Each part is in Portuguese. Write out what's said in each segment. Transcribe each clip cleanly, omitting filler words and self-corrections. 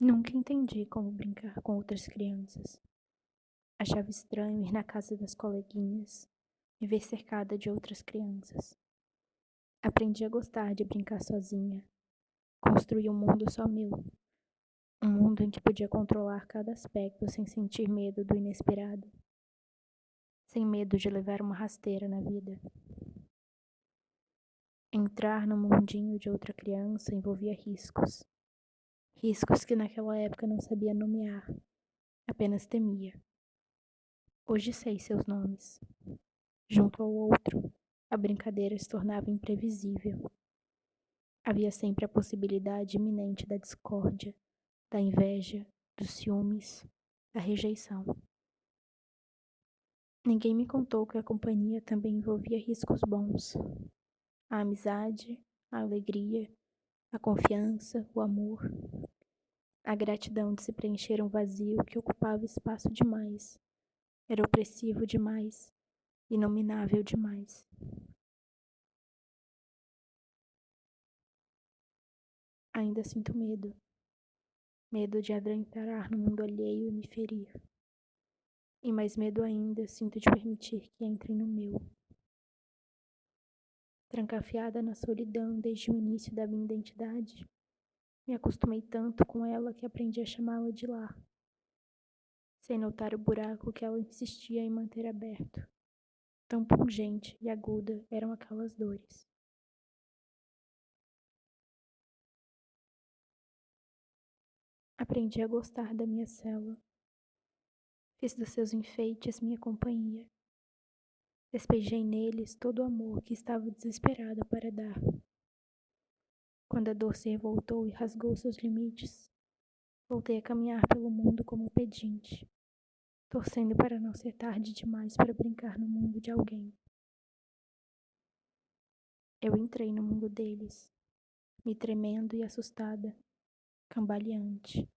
Nunca entendi como brincar com outras crianças. Achava estranho ir na casa das coleguinhas e ver cercada de outras crianças. Aprendi a gostar de brincar sozinha. Construí um mundo só meu. Um mundo em que podia controlar cada aspecto sem sentir medo do inesperado. Sem medo de levar uma rasteira na vida. Entrar no mundinho de outra criança envolvia riscos. Riscos que naquela época não sabia nomear. Apenas temia. Hoje sei seus nomes. Junto ao outro, a brincadeira se tornava imprevisível. Havia sempre a possibilidade iminente da discórdia, da inveja, dos ciúmes, da rejeição. Ninguém me contou que a companhia também envolvia riscos bons. A amizade, a alegria, a confiança, o amor. A gratidão de se preencher um vazio que ocupava espaço demais. Era opressivo demais, inominável demais. Ainda sinto medo. Medo de adentrar no mundo alheio e me ferir. E mais medo ainda sinto de permitir que entre no meu. Trancafiada na solidão desde o início da minha identidade, me acostumei tanto com ela que aprendi a chamá-la de lá, sem notar o buraco que ela insistia em manter aberto. Tão pungente e aguda eram aquelas dores. Aprendi a gostar da minha cela. Fiz dos seus enfeites minha companhia. Despejei neles todo o amor que estava desesperada para dar. Quando a dor se revoltou e rasgou seus limites, voltei a caminhar pelo mundo como pedinte, torcendo para não ser tarde demais para brincar no mundo de alguém. Eu entrei no mundo deles, me tremendo e assustada, cambaleante.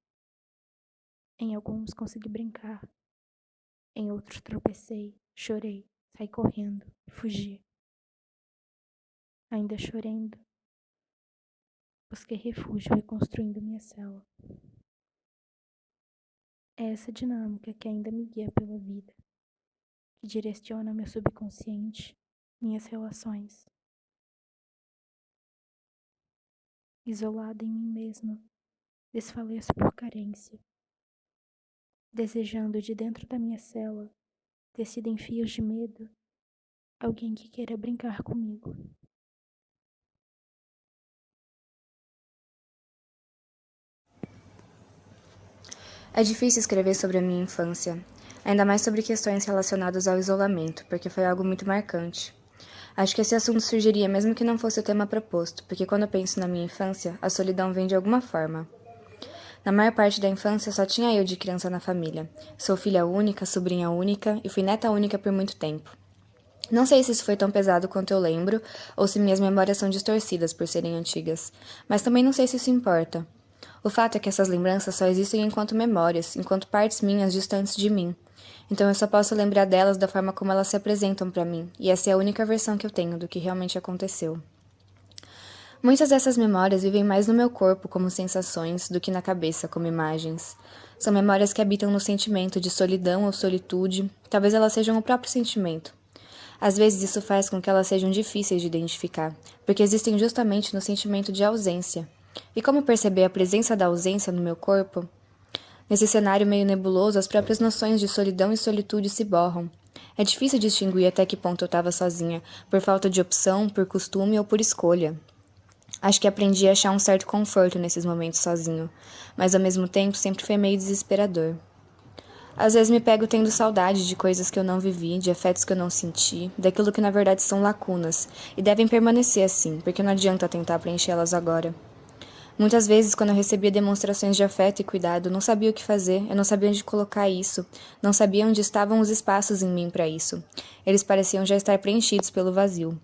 Em alguns consegui brincar, em outros tropecei, chorei, saí correndo e fugi. Ainda chorando, busquei refúgio reconstruindo minha cela. É essa dinâmica que ainda me guia pela vida, que direciona meu subconsciente, minhas relações. Isolada em mim mesma, desfaleço por carência, desejando de dentro da minha cela, tecida em fios de medo, alguém que queira brincar comigo. É difícil escrever sobre a minha infância, ainda mais sobre questões relacionadas ao isolamento, porque foi algo muito marcante. Acho que esse assunto surgiria mesmo que não fosse o tema proposto, porque quando eu penso na minha infância, a solidão vem de alguma forma. Na maior parte da infância só tinha eu de criança na família. Sou filha única, sobrinha única e fui neta única por muito tempo. Não sei se isso foi tão pesado quanto eu lembro, ou se minhas memórias são distorcidas por serem antigas, mas também não sei se isso importa. O fato é que essas lembranças só existem enquanto memórias, enquanto partes minhas distantes de mim. Então eu só posso lembrar delas da forma como elas se apresentam para mim, e essa é a única versão que eu tenho do que realmente aconteceu. Muitas dessas memórias vivem mais no meu corpo como sensações do que na cabeça como imagens. São memórias que habitam no sentimento de solidão ou solitude, talvez elas sejam o próprio sentimento. Às vezes isso faz com que elas sejam difíceis de identificar, porque existem justamente no sentimento de ausência. E como perceber a presença da ausência no meu corpo? Nesse cenário meio nebuloso, as próprias noções de solidão e solitude se borram. É difícil distinguir até que ponto eu estava sozinha, por falta de opção, por costume ou por escolha. Acho que aprendi a achar um certo conforto nesses momentos sozinho, mas ao mesmo tempo sempre foi meio desesperador. Às vezes me pego tendo saudade de coisas que eu não vivi, de afetos que eu não senti, daquilo que na verdade são lacunas, e devem permanecer assim, porque não adianta tentar preenchê-las agora. Muitas vezes, quando eu recebia demonstrações de afeto e cuidado, não sabia o que fazer, eu não sabia onde colocar isso, não sabia onde estavam os espaços em mim para isso. Eles pareciam já estar preenchidos pelo vazio.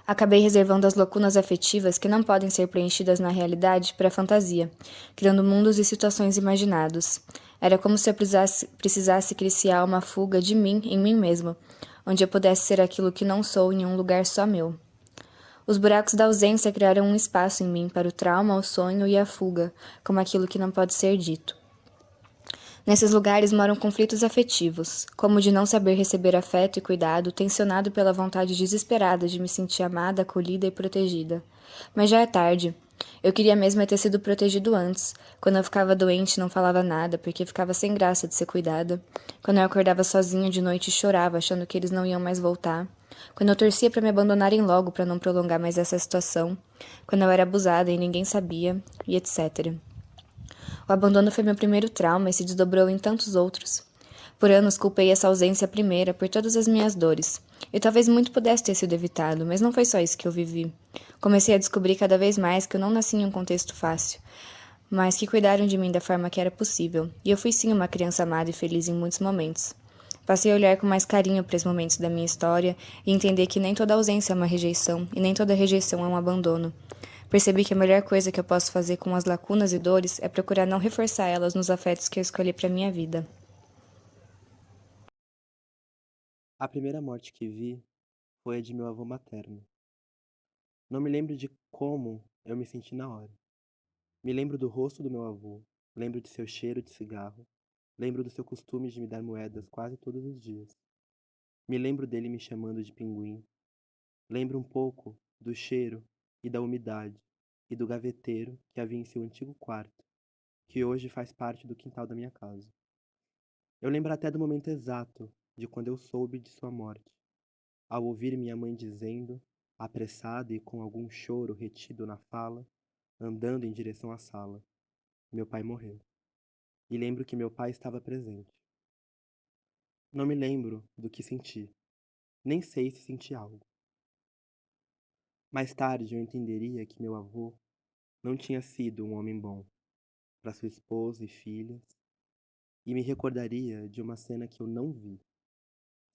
Acabei reservando as lacunas afetivas que não podem ser preenchidas na realidade para a fantasia, criando mundos e situações imaginados. Era como se eu precisasse criar uma fuga de mim em mim mesmo, onde eu pudesse ser aquilo que não sou em um lugar só meu. Os buracos da ausência criaram um espaço em mim para o trauma, o sonho e a fuga, como aquilo que não pode ser dito. Nesses lugares moram conflitos afetivos, como o de não saber receber afeto e cuidado, tensionado pela vontade desesperada de me sentir amada, acolhida e protegida. Mas já é tarde. Eu queria mesmo ter sido protegido antes. Quando eu ficava doente, não falava nada, porque ficava sem graça de ser cuidada. Quando eu acordava sozinha de noite e chorava, achando que eles não iam mais voltar. Quando eu torcia para me abandonarem logo para não prolongar mais essa situação. Quando eu era abusada e ninguém sabia, e etc. O abandono foi meu primeiro trauma e se desdobrou em tantos outros. Por anos culpei essa ausência primeira por todas as minhas dores. E talvez muito pudesse ter sido evitado, mas não foi só isso que eu vivi. Comecei a descobrir cada vez mais que eu não nasci em um contexto fácil, mas que cuidaram de mim da forma que era possível. E eu fui sim uma criança amada e feliz em muitos momentos. Passei a olhar com mais carinho para os momentos da minha história e entender que nem toda ausência é uma rejeição e nem toda rejeição é um abandono. Percebi que a melhor coisa que eu posso fazer com as lacunas e dores é procurar não reforçar elas nos afetos que eu escolhi para minha vida. A primeira morte que vi foi a de meu avô materno. Não me lembro de como eu me senti na hora. Me lembro do rosto do meu avô, lembro de seu cheiro de cigarro, lembro do seu costume de me dar moedas quase todos os dias. Me lembro dele me chamando de pinguim. Lembro um pouco do cheiro e da umidade e do gaveteiro que havia em seu antigo quarto, que hoje faz parte do quintal da minha casa. Eu lembro até do momento exato de quando eu soube de sua morte, ao ouvir minha mãe dizendo, apressada e com algum choro retido na fala, andando em direção à sala: meu pai morreu. E lembro que meu pai estava presente. Não me lembro do que senti, nem sei se senti algo. Mais tarde eu entenderia que meu avô não tinha sido um homem bom para sua esposa e filhas, e me recordaria de uma cena que eu não vi: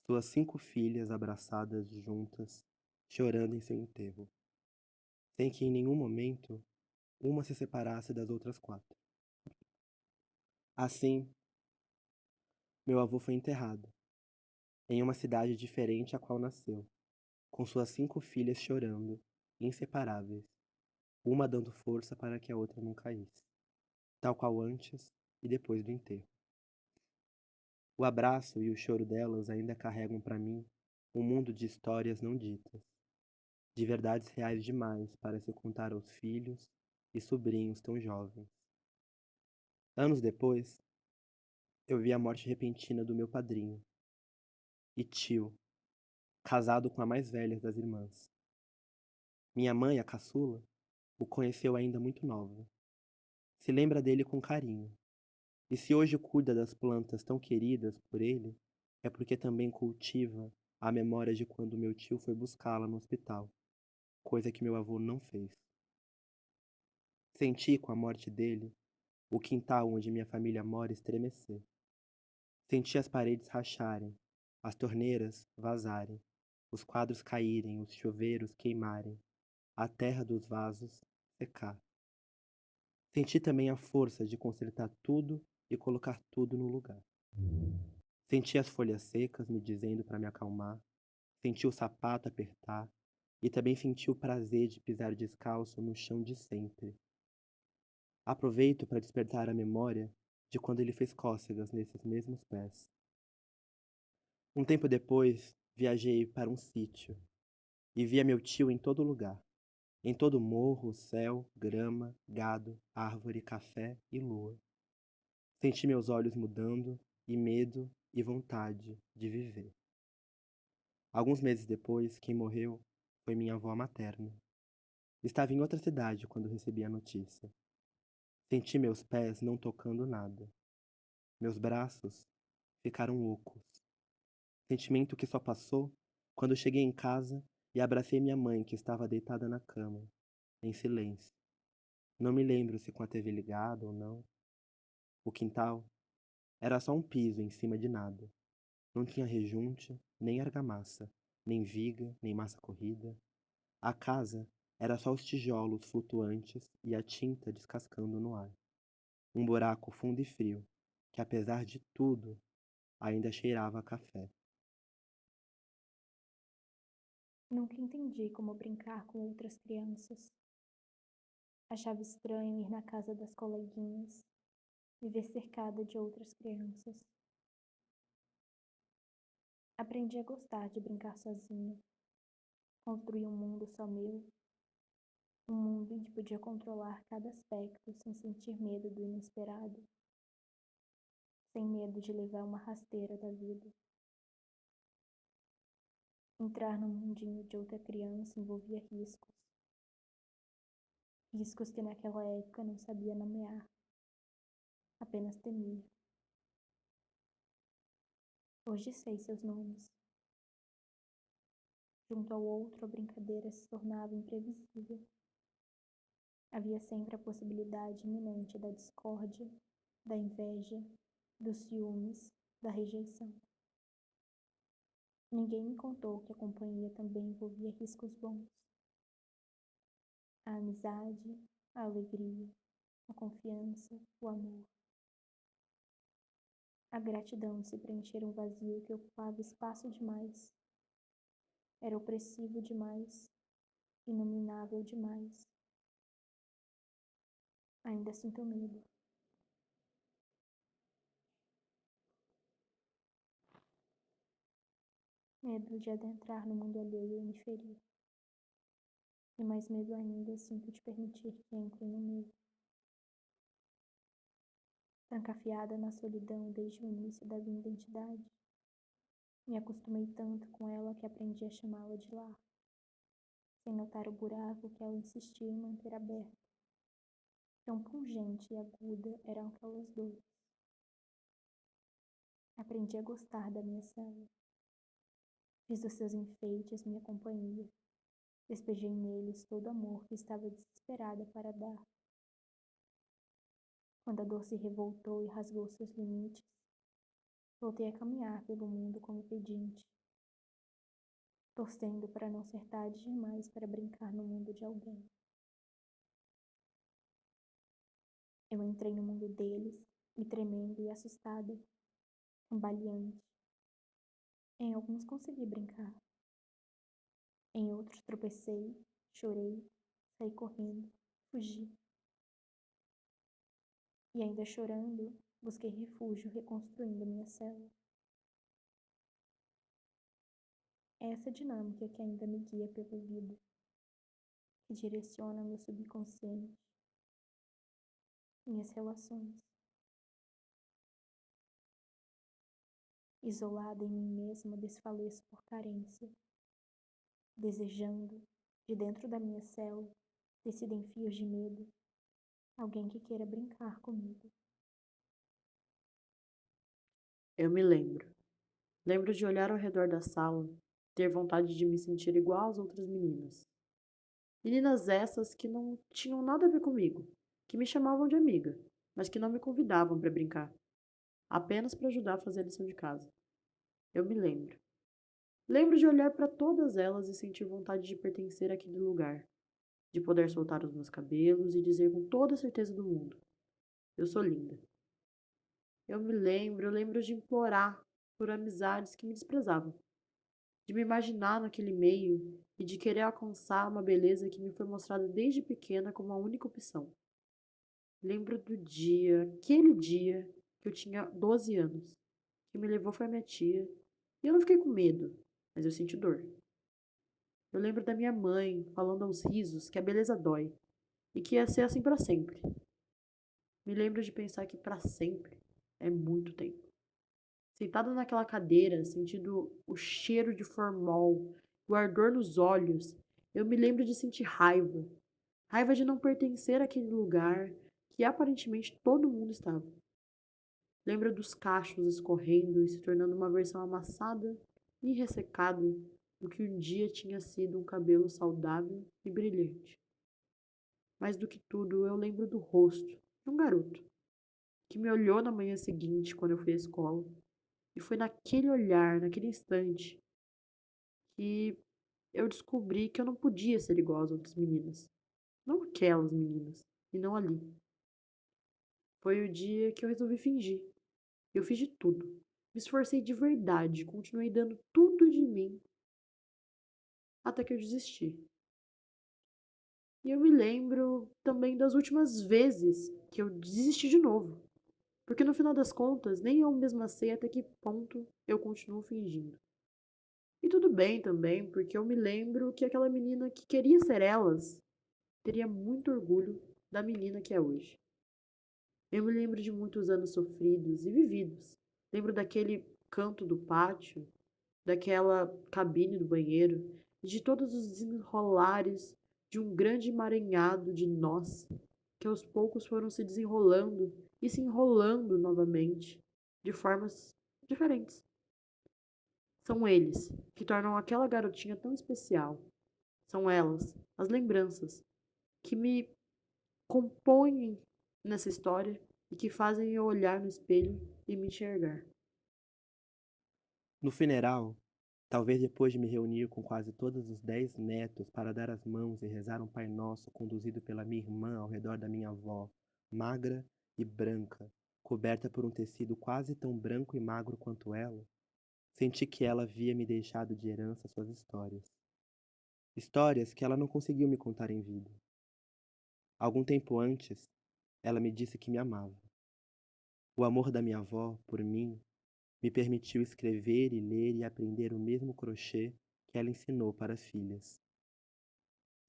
suas 5 filhas abraçadas juntas, chorando em seu enterro, sem que em nenhum momento uma se separasse das outras 4. Assim, meu avô foi enterrado, em uma cidade diferente a qual nasceu, com suas 5 filhas chorando, inseparáveis, uma dando força para que a outra não caísse, tal qual antes e depois do enterro. O abraço e o choro delas ainda carregam para mim um mundo de histórias não ditas, de verdades reais demais para se contar aos filhos e sobrinhos tão jovens. Anos depois, eu vi a morte repentina do meu padrinho e tio, casado com a mais velha das irmãs. Minha mãe, a caçula, o conheceu ainda muito nova. Se lembra dele com carinho. E se hoje cuida das plantas tão queridas por ele, é porque também cultiva a memória de quando meu tio foi buscá-la no hospital, coisa que meu avô não fez. Senti, com a morte dele, o quintal onde minha família mora estremecer. Senti as paredes racharem, as torneiras vazarem, os quadros caírem, os chuveiros queimarem, a terra dos vasos secar. Senti também a força de consertar tudo e colocar tudo no lugar. Senti as folhas secas me dizendo para me acalmar, senti o sapato apertar e também senti o prazer de pisar descalço no chão de sempre. Aproveito para despertar a memória de quando ele fez cócegas nesses mesmos pés. Um tempo depois, viajei para um sítio e via meu tio em todo lugar. Em todo morro, céu, grama, gado, árvore, café e lua. Senti meus olhos mudando e medo e vontade de viver. Alguns meses depois, quem morreu foi minha avó materna. Estava em outra cidade quando recebi a notícia. Senti meus pés não tocando nada. Meus braços ficaram ocos. Sentimento que só passou quando cheguei em casa e abracei minha mãe, que estava deitada na cama, em silêncio. Não me lembro se com a TV ligada ou não. O quintal era só um piso em cima de nada. Não tinha rejunte, nem argamassa, nem viga, nem massa corrida. A casa era só os tijolos flutuantes e a tinta descascando no ar. Um buraco fundo e frio, que apesar de tudo, ainda cheirava a café. Nunca entendi como brincar com outras crianças. Achava estranho ir na casa das coleguinhas, viver cercada de outras crianças. Aprendi a gostar de brincar sozinha, construir um mundo só meu, um mundo em que podia controlar cada aspecto sem sentir medo do inesperado, sem medo de levar uma rasteira da vida. Entrar no mundinho de outra criança envolvia riscos, riscos que naquela época não sabia nomear, apenas temia. Hoje sei seus nomes. Junto ao outro, a brincadeira se tornava imprevisível. Havia sempre a possibilidade iminente da discórdia, da inveja, dos ciúmes, da rejeição. Ninguém me contou que a companhia também envolvia riscos bons. A amizade, a alegria, a confiança, o amor. A gratidão de se preencher um vazio que ocupava espaço demais. Era opressivo demais, inominável demais. Ainda sinto medo. Medo de adentrar no mundo alheio e me ferir. E mais medo ainda sinto de permitir que entre no meu. Trancafiada na solidão desde o início da minha identidade. Me acostumei tanto com ela que aprendi a chamá-la de lar, sem notar o buraco que ela insistia em manter aberto. Tão pungente e aguda eram aquelas dores. Aprendi a gostar da minha cela. Fiz dos seus enfeites minha companhia. Despejei neles todo o amor que estava desesperada para dar. Quando a dor se revoltou e rasgou seus limites, voltei a caminhar pelo mundo como pedinte, torcendo para não ser tarde demais para brincar no mundo de alguém. Eu entrei no mundo deles, me tremendo e assustada, cambaleante. Em alguns consegui brincar. Em outros tropecei, chorei, saí correndo, fugi. E ainda chorando, busquei refúgio reconstruindo minha cela. É essa dinâmica que ainda me guia pela vida, que direciona meu subconsciente, minhas relações. Isolada em mim mesma, desfaleço por carência, desejando, de dentro da minha cela, tecida em fios de medo, alguém que queira brincar comigo. Eu me lembro. Lembro de olhar ao redor da sala, ter vontade de me sentir igual às outras meninas. Meninas essas que não tinham nada a ver comigo, que me chamavam de amiga, mas que não me convidavam para brincar, apenas para ajudar a fazer a lição de casa. Eu me lembro. Lembro de olhar para todas elas e sentir vontade de pertencer àquele lugar, de poder soltar os meus cabelos e dizer com toda a certeza do mundo: eu sou linda. Eu lembro de implorar por amizades que me desprezavam, de me imaginar naquele meio e de querer alcançar uma beleza que me foi mostrada desde pequena como a única opção. Lembro do dia, aquele dia que eu tinha 12 anos. Quem me levou foi a minha tia, e eu não fiquei com medo, mas eu senti dor. Eu lembro da minha mãe falando aos risos que a beleza dói e que ia ser assim para sempre. Me lembro de pensar que para sempre é muito tempo. Sentada naquela cadeira, sentindo o cheiro de formol, o ardor nos olhos, eu me lembro de sentir raiva. Raiva de não pertencer àquele lugar que aparentemente todo mundo estava. Lembro dos cachos escorrendo e se tornando uma versão amassada e ressecada do que um dia tinha sido um cabelo saudável e brilhante. Mais do que tudo, eu lembro do rosto de um garoto que me olhou na manhã seguinte quando eu fui à escola. E foi naquele olhar, naquele instante, que eu descobri que eu não podia ser igual às outras meninas. Não aquelas meninas, e não ali. Foi o dia que eu resolvi fingir. Eu fiz de tudo. Me esforcei de verdade, continuei dando tudo de mim até que eu desisti. E eu me lembro também das últimas vezes que eu desisti de novo, porque no final das contas, nem eu mesma sei até que ponto eu continuo fingindo. E tudo bem também, porque eu me lembro que aquela menina que queria ser elas teria muito orgulho da menina que é hoje. Eu me lembro de muitos anos sofridos e vividos. Lembro daquele canto do pátio, daquela cabine do banheiro e de todos os desenrolares de um grande emaranhado de nós que aos poucos foram se desenrolando e se enrolando novamente de formas diferentes. São eles que tornam aquela garotinha tão especial. São elas, as lembranças, que me compõem nessa história e que fazem eu olhar no espelho e me enxergar. No funeral, talvez depois de me reunir com quase todos os 10 netos para dar as mãos e rezar um Pai Nosso conduzido pela minha irmã ao redor da minha avó, magra e branca, coberta por um tecido quase tão branco e magro quanto ela, senti que ela havia me deixado de herança suas histórias. Histórias que ela não conseguiu me contar em vida. Algum tempo antes, ela me disse que me amava. O amor da minha avó, por mim, me permitiu escrever e ler e aprender o mesmo crochê que ela ensinou para as filhas.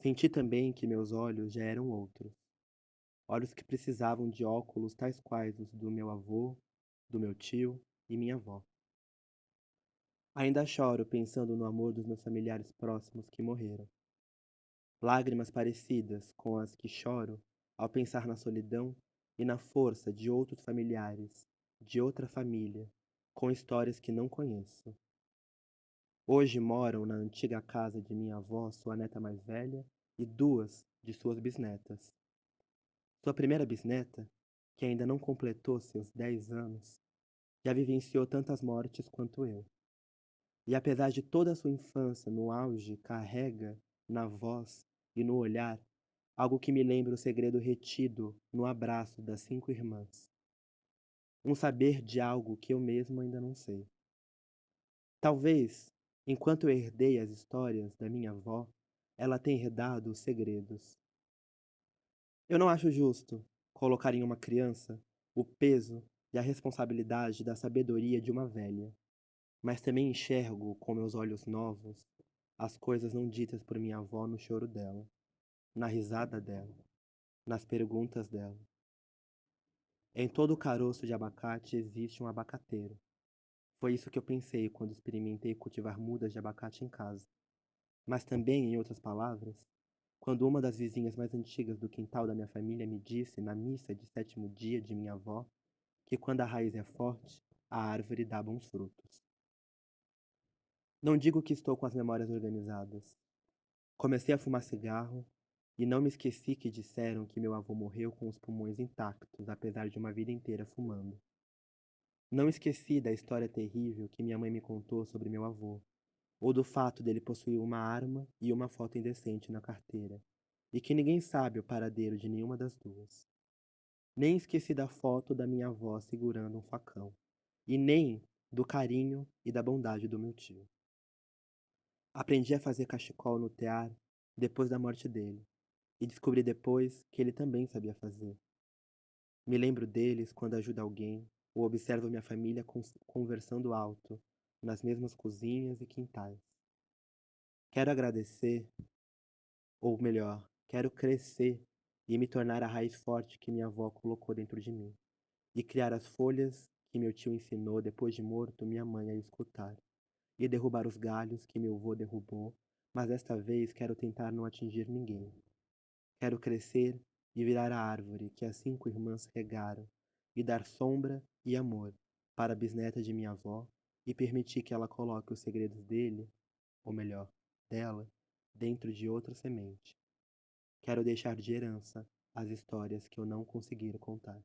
Senti também que meus olhos já eram outros. Olhos que precisavam de óculos tais quais os do meu avô, do meu tio e minha avó. Ainda choro pensando no amor dos meus familiares próximos que morreram. Lágrimas parecidas com as que choro ao pensar na solidão e na força de outros familiares, de outra família, com histórias que não conheço. Hoje moram na antiga casa de minha avó sua neta mais velha e 2 de suas bisnetas. Sua primeira bisneta, que ainda não completou seus 10 anos, já vivenciou tantas mortes quanto eu. E apesar de toda a sua infância no auge, carrega na voz e no olhar algo que me lembra o segredo retido no abraço das 5 irmãs. Um saber de algo que eu mesmo ainda não sei. Talvez, enquanto eu herdei as histórias da minha avó, ela tenha herdado os segredos. Eu não acho justo colocar em uma criança o peso e a responsabilidade da sabedoria de uma velha, mas também enxergo com meus olhos novos as coisas não ditas por minha avó no choro dela, na risada dela, nas perguntas dela. Em todo caroço de abacate existe um abacateiro. Foi isso que eu pensei quando experimentei cultivar mudas de abacate em casa. Mas também, em outras palavras, quando uma das vizinhas mais antigas do quintal da minha família me disse, na missa de 7º dia de minha avó, que quando a raiz é forte, a árvore dá bons frutos. Não digo que estou com as memórias organizadas. Comecei a fumar cigarro e não me esqueci que disseram que meu avô morreu com os pulmões intactos, apesar de uma vida inteira fumando. Não esqueci da história terrível que minha mãe me contou sobre meu avô, ou do fato dele possuir uma arma e uma foto indecente na carteira, e que ninguém sabe o paradeiro de nenhuma das duas. Nem esqueci da foto da minha avó segurando um facão, e nem do carinho e da bondade do meu tio. Aprendi a fazer cachecol no tear depois da morte dele, e descobri depois que ele também sabia fazer. Me lembro deles quando ajudo alguém ou observo minha família conversando alto, nas mesmas cozinhas e quintais. Quero agradecer, ou melhor, quero crescer e me tornar a raiz forte que minha avó colocou dentro de mim, e criar as folhas que meu tio ensinou depois de morto minha mãe a escutar, e derrubar os galhos que meu avô derrubou, mas desta vez quero tentar não atingir ninguém. Quero crescer e virar a árvore que as 5 irmãs regaram, e dar sombra e amor para a bisneta de minha avó, e permitir que ela coloque os segredos dele, ou melhor, dela, dentro de outra semente. Quero deixar de herança as histórias que eu não conseguir contar.